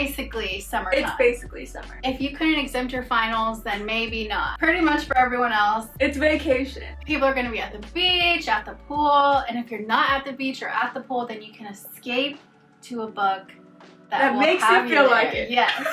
basically summertime. It's basically summer. If you couldn't exempt your finals, then maybe not. Pretty much for everyone else, It's vacation. people are gonna be at the beach, at the pool, and if you're not at the beach or at the pool, then you can escape to a book that will makes have you feel there. like it. Yes.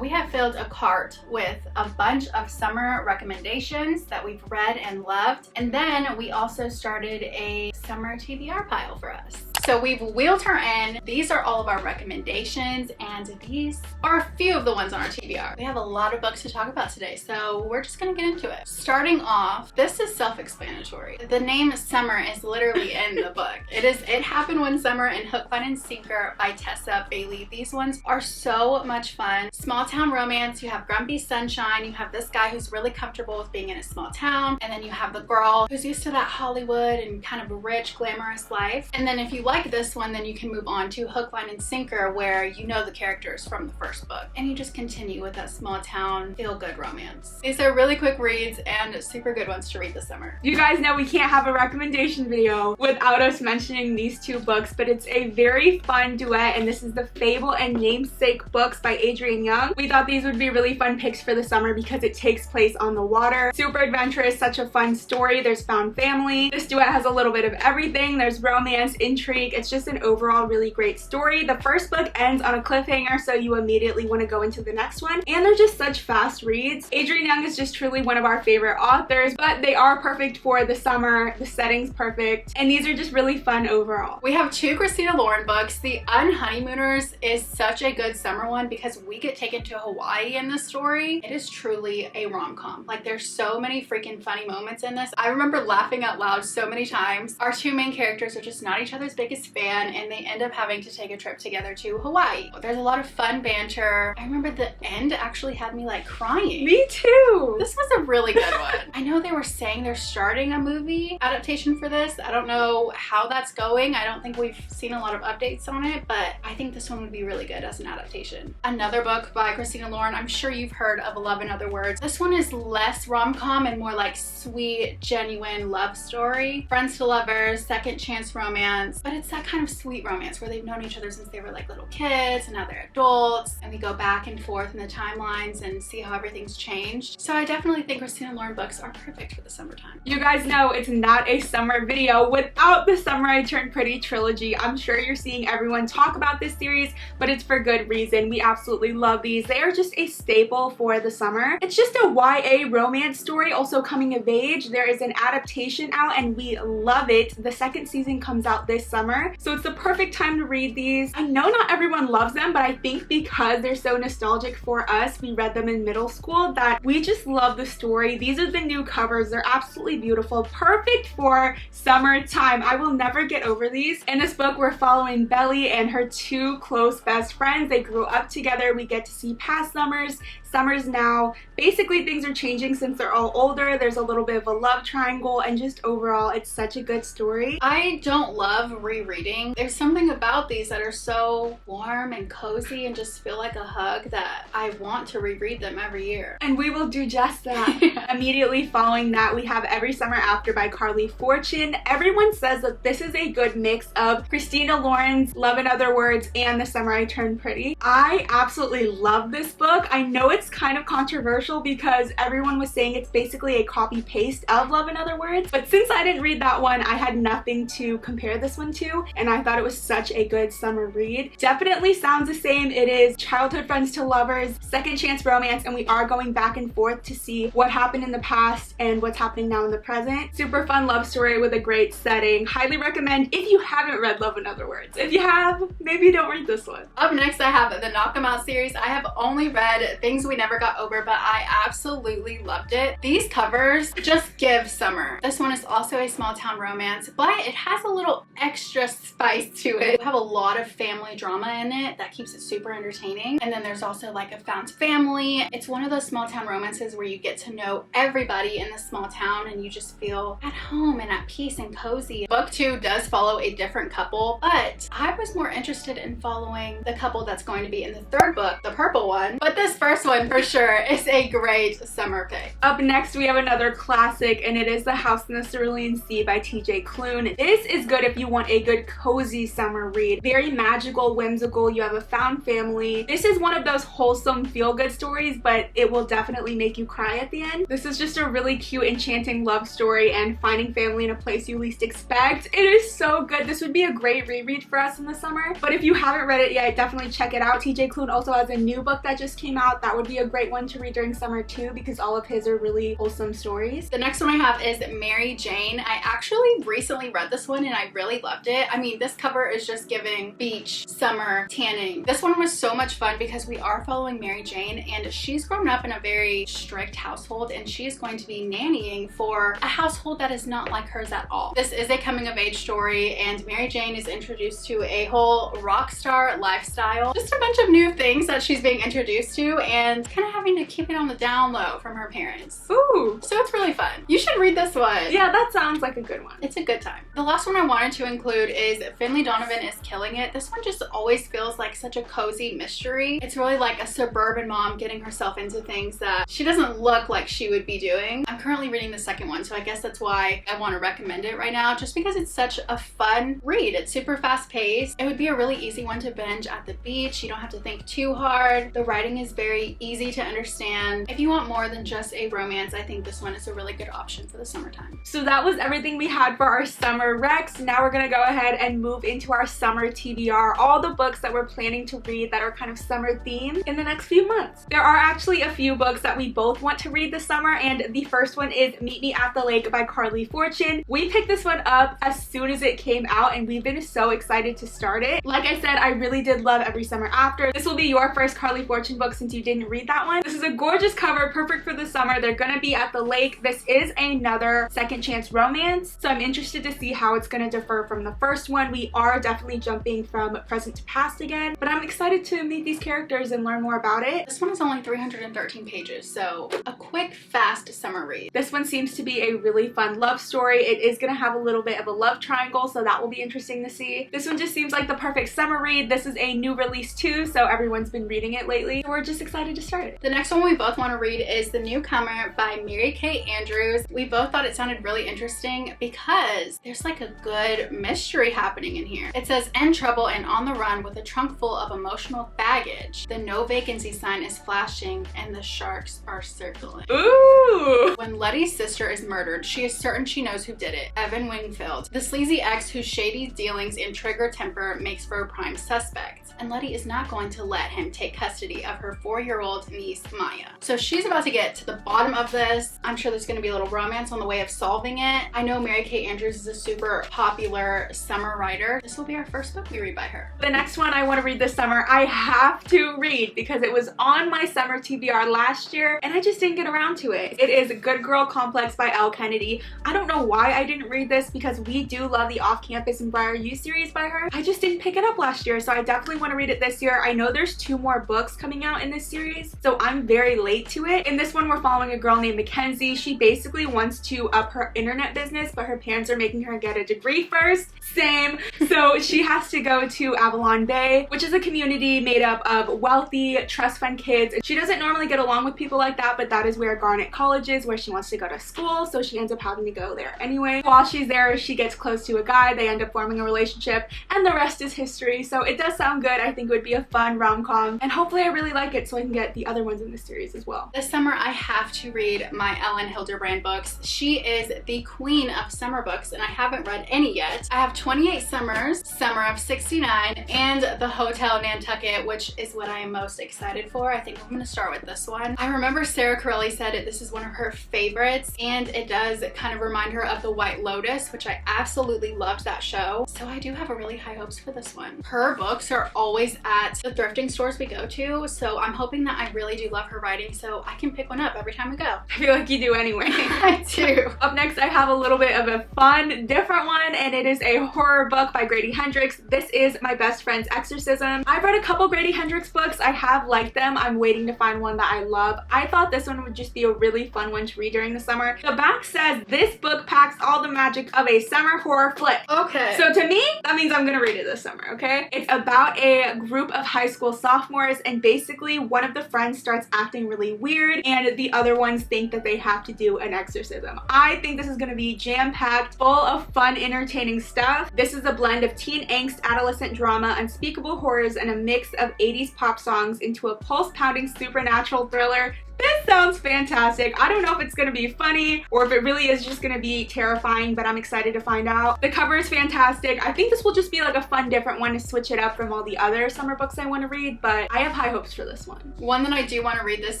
We have filled a cart with a bunch of summer recommendations that we've read and loved. And then we also started a summer TBR pile for us. So we've wheeled her in. These are all of our recommendations, and these are a few of the ones on our TBR. We have a lot of books to talk about today, so we're just gonna get into it. Starting off, this is self-explanatory. The name Summer is literally in the book. It Happened One Summer and Hook, Line, and Sinker by Tessa Bailey. These ones are so much fun. Small town romance. You have grumpy sunshine. You have this guy who's really comfortable with being in a small town, and then you have the girl who's used to that Hollywood and kind of rich, glamorous life. And then if you like this one, then you can move on to Hook, Line, and Sinker, where you know the characters from the first book, and you just continue with that small town feel-good romance. These are really quick reads and super good ones to read this summer. You guys know we can't have a recommendation video without us mentioning these two books, but it's a very fun duet, and this is the Fable and Namesake books by Adrienne Young. We thought these would be really fun picks for the summer because it takes place on the water. Super adventurous, such a fun story. There's found family. This duet has a little bit of everything. There's romance, intrigue. It's just an overall really great story. The first book ends on a cliffhanger, so you immediately want to go into the next one, and they're just such fast reads. Adrienne Young is just truly one of our favorite authors, but they are perfect for the summer. The setting's perfect, and these are just really fun overall. We have two Christina Lauren books. The Unhoneymooners is such a good summer one because we get taken to Hawaii in this story. It is truly a rom-com. Like, there's so many freaking funny moments in this. I remember laughing out loud so many times. Our two main characters are just not each other's biggest fan, and they end up having to take a trip together to Hawaii. There's a lot of fun banter. I remember the end actually had me like crying. Me too. This was a really good one. I know they were saying they're starting a movie adaptation for this. I don't know how that's going. I don't think we've seen a lot of updates on it, but I think this one would be really good as an adaptation. Another book by Christina Lauren. I'm sure you've heard of Love in Other Words. This one is less rom-com and more like sweet, genuine love story. Friends to lovers, second chance romance, but it's that kind of sweet romance where they've known each other since they were like little kids and now they're adults, and we go back and forth in the timelines and see how everything's changed. So I definitely think Christina Lauren books are perfect for the summertime. You guys know it's not a summer video without the Summer I Turned Pretty trilogy. I'm sure you're seeing everyone talk about this series, but it's for good reason. We absolutely love these. They are just a staple for the summer. It's just a YA romance story, also coming of age. There is an adaptation out and we love it. The second season comes out this summer, so it's the perfect time to read these. I know not everyone loves them, but I think because they're so nostalgic for us, we read them in middle school, that we just love the story. These are the new covers. They're absolutely beautiful. Perfect for summertime. I will never get over these. In this book, we're following Belly and her two close best friends. They grew up together. We get to see past summers, summers now. Basically, things are changing since they're all older. There's a little bit of a love triangle, and just overall, it's such a good story. I don't love rereading. There's something about these that are so warm and cozy and just feel like a hug that I want to reread them every year. And we will do just that. Immediately following that, we have Every Summer After by Carly Fortune. Everyone says that this is a good mix of Christina Lauren's Love in Other Words and The Summer I Turned Pretty. I absolutely love this book. I know it's kind of controversial because everyone was saying it's basically a copy-paste of Love in Other Words, but since I didn't read that one, I had nothing to compare this one to, and I thought it was such a good summer read. Definitely sounds the same. It is childhood friends to lovers, second chance romance, and we are going back and forth to see what happened in the past and what's happening now in the present. Super fun love story with a great setting. Highly recommend if you haven't read Love in Other Words. If you have, maybe don't read this one. Up next, I have the Knock 'Em Out series. I have only read Things We Never Got Over, but I absolutely loved it. These covers just give summer. This one is also a small town romance, but it has a little extra spice to it. We have a lot of family drama in it that keeps it super entertaining. And then there's also like a found family. It's one of those small town romances where you get to know everybody in the small town and you just feel at home and at peace and cozy. Book 2 does follow a different couple, but I was more interested in following the couple that's going to be in the third book, the purple one. But this first one one for sure is a great summer pick. Up next, we have another classic, and it is The House in the Cerulean Sea by TJ Klune. This is good if you want a good cozy summer read. Very magical, whimsical, you have a found family. This is one of those wholesome feel-good stories, but it will definitely make you cry at the end. This is just a really cute, enchanting love story and finding family in a place you least expect. It is so good. This would be a great reread for us in the summer, but if you haven't read it yet, definitely check it out. TJ Klune also has a new book that just came out. That would be a great one to read during summer too, because all of his are really wholesome stories. The next one I have is Mary Jane. I actually recently read this one and I really loved it. I mean, this cover is just giving beach, summer, tanning. This one was so much fun because we are following Mary Jane, and she's grown up in a very strict household, and she's going to be nannying for a household that is not like hers at all. This is a coming of age story, and Mary Jane is introduced to a whole rock star lifestyle. Just a bunch of new things that she's being introduced to and kind of having to keep it on the down low from her parents. Ooh. So it's really fun. You should read this one. Yeah, that sounds like a good one. It's a good time. The last one I wanted to include is Finley Donovan is Killing It. This one just always feels like such a cozy mystery. It's really like a suburban mom getting herself into things that she doesn't look like she would be doing. I'm currently reading the second one, so I guess that's why I want to recommend it right now, just because it's such a fun read. It's super fast paced. It would be a really easy one to binge at the beach. You don't have to think too hard. The writing is very easy to understand. If you want more than just a romance, I think this one is a really good option for the summertime. So that was everything we had for our summer recs. Now we're gonna go ahead and move into our summer TBR, all the books that we're planning to read that are kind of summer themed in the next few months. There are actually a few books that we both want to read this summer, and the first one is Meet Me at the Lake by Carly Fortune. We picked this one up as soon as it came out, and we've been so excited to start it. Like I said, I really did love Every Summer After. This will be your first Carly Fortune book since you didn't read that one. This is a gorgeous cover, perfect for the summer. They're gonna be at the lake. This is another second chance romance, so I'm interested to see how it's gonna differ from the first one. We are definitely jumping from present to past again, but I'm excited to meet these characters and learn more about it. This one is only 313 pages, so a quick, fast summer read. This one seems to be a really fun love story. It is gonna have a little bit of a love triangle, so that will be interesting to see. This one just seems like the perfect summer read. This is a new release too, so everyone's been reading it lately. We're just excited to start it. The next one we both want to read is The Newcomer by Mary Kay Andrews. We both thought it sounded really interesting because there's like a good mystery happening in here. It says, in trouble and on the run with a trunk full of emotional baggage, the no vacancy sign is flashing and the sharks are circling. Ooh! When Letty's sister is murdered, she is certain she knows who did it, Evan Wingfield, the sleazy ex whose shady dealings and trigger temper makes for a prime suspect. And Letty is not going to let him take custody of her 4-year-old niece, Maya. So she's about to get to the bottom of this. I'm sure there's gonna be a little romance on the way of solving it. I know Mary Kay Andrews is a super popular summer writer. This will be our first book we read by her. The next one I want to read this summer, I have to read because it was on my summer TBR last year and I just didn't get around to it. It is Good Girl Complex by Elle Kennedy. I don't know why I didn't read this because we do love the Off Campus and Briar U series by her. I just didn't pick it up last year, so I definitely want to read it this year. I know there's 2 more books coming out in this series, so I'm very late to it. In this one, we're following a girl named Mackenzie. She basically wants to up her internet business, but her parents are making her get a degree first. Same. So she has to go to Avalon Bay, which is a community made up of wealthy, trust fund kids. She doesn't normally get along with people like that, but that is where Garnet College is, where she wants to go to school, so she ends up having to go there anyway. While she's there, she gets close to a guy, they end up forming a relationship, and the rest is history. So it does sound good. I think it would be a fun rom-com, and hopefully I really like it so I can get the other ones in the series as well. This summer I have to read my Ellen Hilderbrand books. She is the queen of summer books, and I haven't read any yet. I have 28 Summers, Summer of 69, and The Hotel Nantucket, which is what I am most excited for. I think I'm going to start with this one. I remember Sarah Corelli said this is one of her favorites, and it does kind of remind her of The White Lotus, which I absolutely loved that show. So I do have a really high hopes for this one. Her books are always at the thrifting stores we go to, so I'm hoping that I really do love her writing so I can pick one up every time we go. I feel like you do anyway. I do. Up next, I have a little bit of a fun, different one, and it is a horror book by Grady Hendrix. This is My Best Friend's Exorcism. I've read a couple Grady Hendrix books. I have liked them. I'm waiting to find one that I love. I thought this one would just be a really fun one to read during the summer. The back says, this book packs all the magic of a summer horror flick. Okay. So to me, that means I'm gonna read it this summer, okay? It's about a group of high school sophomores, and basically one of the friend starts acting really weird and the other ones think that they have to do an exorcism. I think this is going to be jam-packed, full of fun, entertaining stuff. This is a blend of teen angst, adolescent drama, unspeakable horrors, and a mix of 80s pop songs into a pulse-pounding supernatural thriller. This sounds fantastic. I don't know if it's gonna be funny or if it really is just gonna be terrifying, but I'm excited to find out. The cover is fantastic. I think this will just be like a fun, different one to switch it up from all the other summer books I want to read, but I have high hopes for this one. One that I do want to read this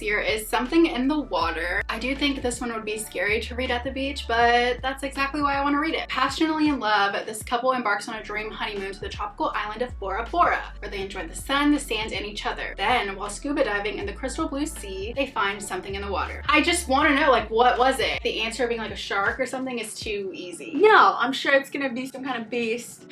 year is Something in the Water. I do think this one would be scary to read at the beach, but that's exactly why I want to read it. Passionately in love, this couple embarks on a dream honeymoon to the tropical island of Bora Bora, where they enjoy the sun, the sand, and each other. Then, while scuba diving in the crystal blue sea, they find something in the water. I just want to know, like, what was it? The answer being like a shark or something is too easy. No, I'm sure it's gonna be some kind of beast.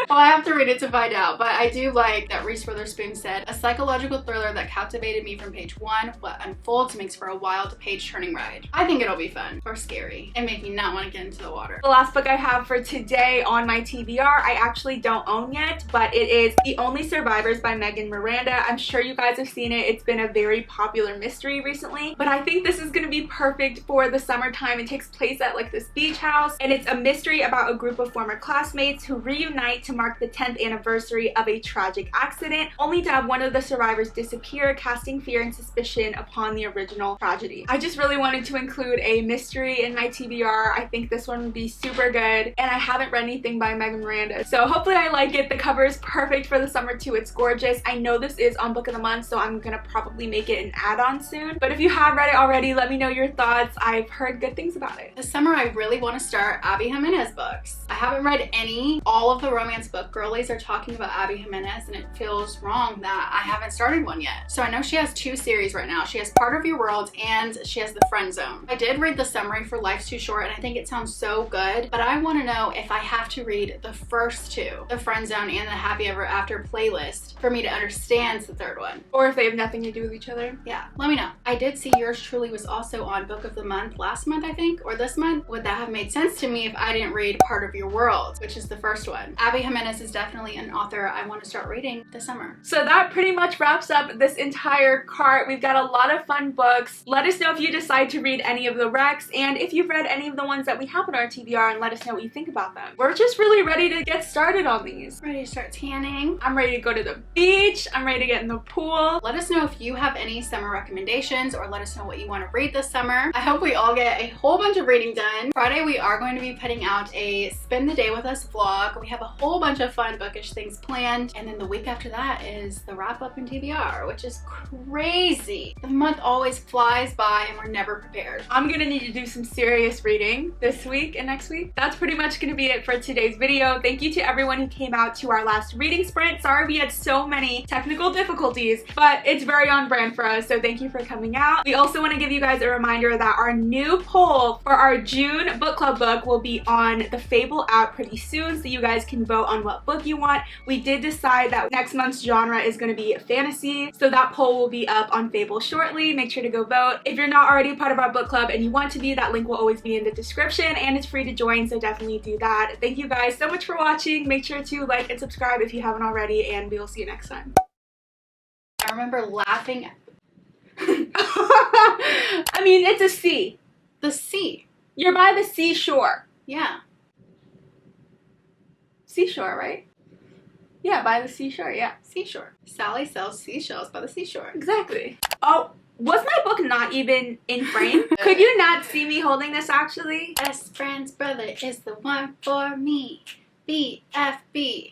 Well, I have to read it to find out, but I do like that Reese Witherspoon said, a psychological thriller that captivated me from page 1. What unfolds makes for a wild page-turning ride. I think it'll be fun or scary and make me not want to get into the water. The last book I have for today on my TBR, I actually don't own yet, but it is The Only Survivors by Megan Miranda. I'm sure you guys have seen it. It's been a very popular mystery recently, but I think this is going to be perfect for the summertime. It takes place at like this beach house, and it's a mystery about a group of former classmates who reunite to mark the 10th anniversary of a tragic accident, only to have one of the survivors disappear, casting fear and suspicion upon the original tragedy. I just really wanted to include a mystery in my TBR. I think this one would be super good, and I haven't read anything by Megan Miranda, so hopefully I like it. The cover is perfect for the summer too. It's gorgeous. I know this is on Book of the Month, so I'm gonna probably make it an add-on soon, but if you have read it already, let me know your thoughts. I've heard good things about it. This summer I really want to start Abby Jimenez books. I haven't read any. All of the romance book girlies are talking about Abby Jimenez, and it feels wrong that I haven't started one yet. So I know she has 2 series right now. She has Part of Your World and she has The Friend Zone. I did read the summary for Life's Too Short, and I think it sounds so good, but I want to know if I have to read the first 2, The Friend Zone and the Happy Ever After playlist, for me to understand the third one. Or if they have nothing to do with each other. Yeah, let me know. I did see yours truly was also on Book of the Month last month, I think, or this month. Would that have made sense to me if I didn't read Part of Your World, which is the first one? Abby Jimenez is definitely an author I want to start reading this summer. So that pretty much wraps up this entire cart. We've got a lot of fun books. Let us know if you decide to read any of the recs, and if you've read any of the ones that we have in our TBR, and let us know what you think about them. We're just really ready to get started on these. Ready to start tanning. I'm ready to go to the beach. I'm ready to get in the pool. Let us know if you have any summer recommendations, or let us know what you want to read this summer. I hope we all get a whole bunch of reading done. Friday we are going to be putting out a Spend the Day With Us vlog. We have a whole bunch of fun bookish things planned, and then the week after that is the wrap up in TBR, which is crazy. The month always flies by and we're never prepared. I'm gonna need to do some serious reading this week and next week. That's pretty much gonna be it for today's video. Thank you to everyone who came out to our last reading sprint. Sorry we had so many technical difficulties, but it's very on brand for us, so thank you for coming out. We also want to give you guys a reminder that our new poll for our June book club book will be on the Fable app pretty soon, so you guys can vote on what book you want. We did decide that next month's genre is going to be fantasy, so that poll will be up on Fable shortly. Make sure to go vote. If you're not already part of our book club and you want to be, that link will always be in the description, and it's free to join, so definitely do that. Thank you guys so much for watching. Make sure to like and subscribe if you haven't already, and we will see you next time. I remember laughing. I mean, it's a sea. The sea. You're by the seashore. Yeah. Seashore, right? Yeah, by the seashore, yeah. Seashore. Sally sells seashells by the seashore. Exactly. Oh, was my book not even in frame? Could you not see me holding this actually? Best friend's brother is the one for me. BFB.